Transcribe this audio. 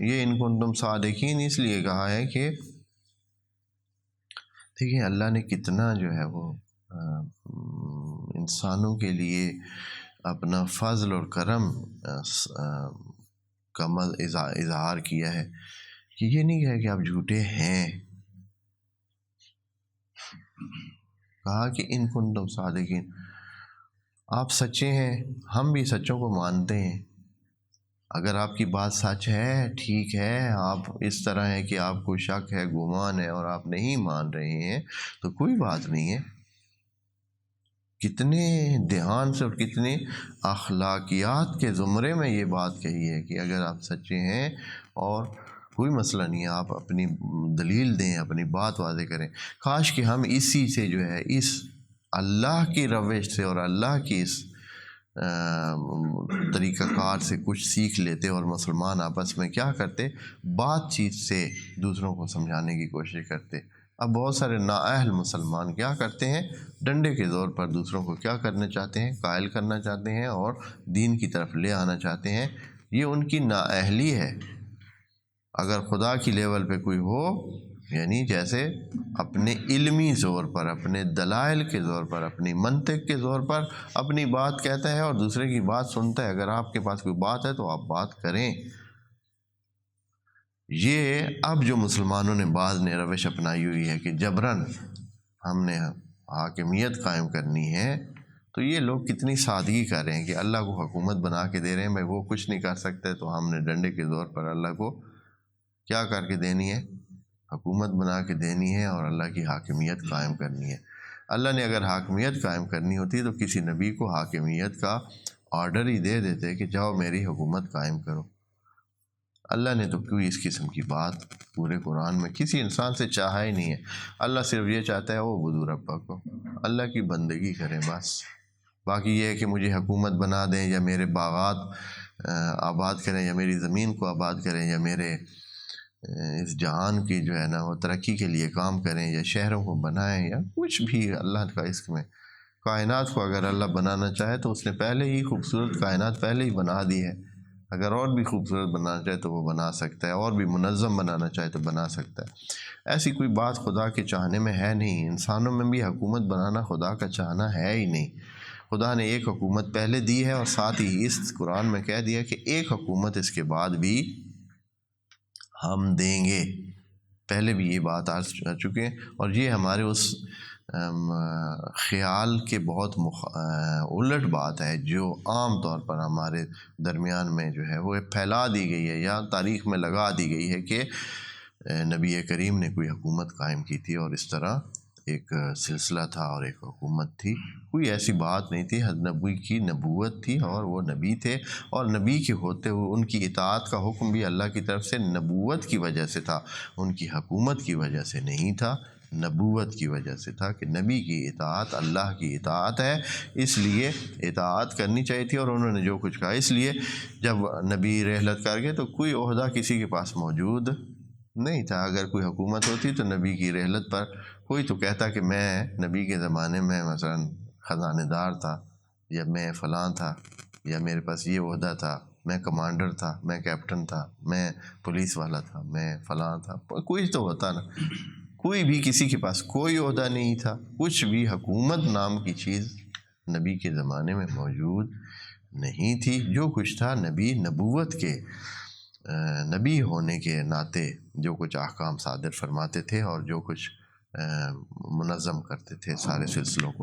یہ ان کنتم صادقین اس لیے کہا ہے کہ دیکھیں اللہ نے کتنا جو ہے وہ انسانوں کے لیے اپنا فضل اور کرم کا اظہار کیا ہے کہ یہ نہیں کہا کہ آپ جھوٹے ہیں، کہا کہ ان کنتم صادقین، آپ سچے ہیں، ہم بھی سچوں کو مانتے ہیں، اگر آپ کی بات سچ ہے ٹھیک ہے، آپ اس طرح ہے کہ آپ کو شک ہے، گمان ہے اور آپ نہیں مان رہے ہیں تو کوئی بات نہیں ہے۔ کتنے دھیان سے اور کتنے اخلاقیات کے زمرے میں یہ بات کہی ہے کہ اگر آپ سچے ہیں اور کوئی مسئلہ نہیں ہے، آپ اپنی دلیل دیں، اپنی بات واضح کریں۔ کاش کہ ہم اسی سے جو ہے اس اللہ کی روش سے اور اللہ کی اس طریقہ کار سے کچھ سیکھ لیتے اور مسلمان آپس میں کیا کرتے، بات چیت سے دوسروں کو سمجھانے کی کوشش کرتے۔ اب بہت سارے نااہل مسلمان کیا کرتے ہیں، ڈنڈے کے زور پر دوسروں کو کیا کرنا چاہتے ہیں، قائل کرنا چاہتے ہیں اور دین کی طرف لے آنا چاہتے ہیں۔ یہ ان کی نااہلی ہے۔ اگر خدا کی لیول پہ کوئی ہو، یعنی جیسے اپنے علمی زور پر، اپنے دلائل کے زور پر، اپنی منطق کے زور پر اپنی بات کہتا ہے اور دوسرے کی بات سنتا ہے، اگر آپ کے پاس کوئی بات ہے تو آپ بات کریں۔ یہ اب جو مسلمانوں نے بعض نے روش اپنائی ہوئی ہے کہ جبراً ہم نے حاکمیت قائم کرنی ہے، تو یہ لوگ کتنی سادگی کر رہے ہیں کہ اللہ کو حکومت بنا کے دے رہے ہیں، بھائی وہ کچھ نہیں کر سکتے تو ہم نے ڈنڈے کے زور پر اللہ کو کیا کر کے دینی ہے، حکومت بنا کے دینی ہے اور اللہ کی حاکمیت قائم کرنی ہے۔ اللہ نے اگر حاکمیت قائم کرنی ہوتی تو کسی نبی کو حاکمیت کا آرڈر ہی دے دیتے کہ جاؤ میری حکومت قائم کرو۔ اللہ نے تو کوئی اس قسم کی بات پورے قرآن میں کسی انسان سے چاہا ہی نہیں ہے۔ اللہ صرف یہ چاہتا ہے وہ بدو ربا کو اللہ کی بندگی کریں بس۔ باقی یہ ہے کہ مجھے حکومت بنا دیں یا میرے باغات آباد کریں یا میری زمین کو آباد کریں یا میرے اس جہان کی جو ہے نا وہ ترقی کے لیے کام کریں یا شہروں کو بنائیں یا کچھ بھی اللہ کا عشق میں۔ کائنات کو اگر اللہ بنانا چاہے تو اس نے پہلے ہی خوبصورت کائنات پہلے ہی بنا دی ہے، اگر اور بھی خوبصورت بنانا چاہے تو وہ بنا سکتا ہے، اور بھی منظم بنانا چاہے تو بنا سکتا ہے۔ ایسی کوئی بات خدا کے چاہنے میں ہے نہیں۔ انسانوں میں بھی حکومت بنانا خدا کا چاہنا ہے ہی نہیں۔ خدا نے ایک حکومت پہلے دی ہے اور ساتھ ہی اس قرآن میں کہہ دیا کہ ایک حکومت اس کے بعد بھی ہم دیں گے۔ پہلے بھی یہ بات آ چکے ہیں اور یہ ہمارے اس خیال کے بہت الٹ بات ہے جو عام طور پر ہمارے درمیان میں جو ہے وہ پھیلا دی گئی ہے یا تاریخ میں لگا دی گئی ہے کہ نبی کریم نے کوئی حکومت قائم کی تھی اور اس طرح ایک سلسلہ تھا اور ایک حکومت تھی۔ کوئی ایسی بات نہیں تھی۔ حضرت نبی کی نبوت تھی اور وہ نبی تھے، اور نبی کے ہوتے ہوئے ان کی اطاعت کا حکم بھی اللہ کی طرف سے نبوت کی وجہ سے تھا، ان کی حکومت کی وجہ سے نہیں تھا، نبوت کی وجہ سے تھا کہ نبی کی اطاعت اللہ کی اطاعت ہے، اس لیے اطاعت کرنی چاہیے تھی اور انہوں نے جو کچھ کہا۔ اس لیے جب نبی رحلت کر گئے تو کوئی عہدہ کسی کے پاس موجود نہیں تھا۔ اگر کوئی حکومت ہوتی تو نبی کی رحلت پر کوئی تو کہتا کہ میں نبی کے زمانے میں مثلا خزانہ دار تھا یا میں فلاں تھا یا میرے پاس یہ عہدہ تھا، میں کمانڈر تھا، میں کیپٹن تھا، میں پولیس والا تھا، میں فلاں تھا، کوئی تو ہوتا نا۔ کوئی بھی کسی کے پاس کوئی عہدہ نہیں تھا، کچھ بھی حکومت نام کی چیز نبی کے زمانے میں موجود نہیں تھی۔ جو کچھ تھا نبی نبوت کے نبی ہونے کے ناطے جو کچھ احکام صادر فرماتے تھے اور جو کچھ منظم کرتے تھے سارے سلسلوں کو۔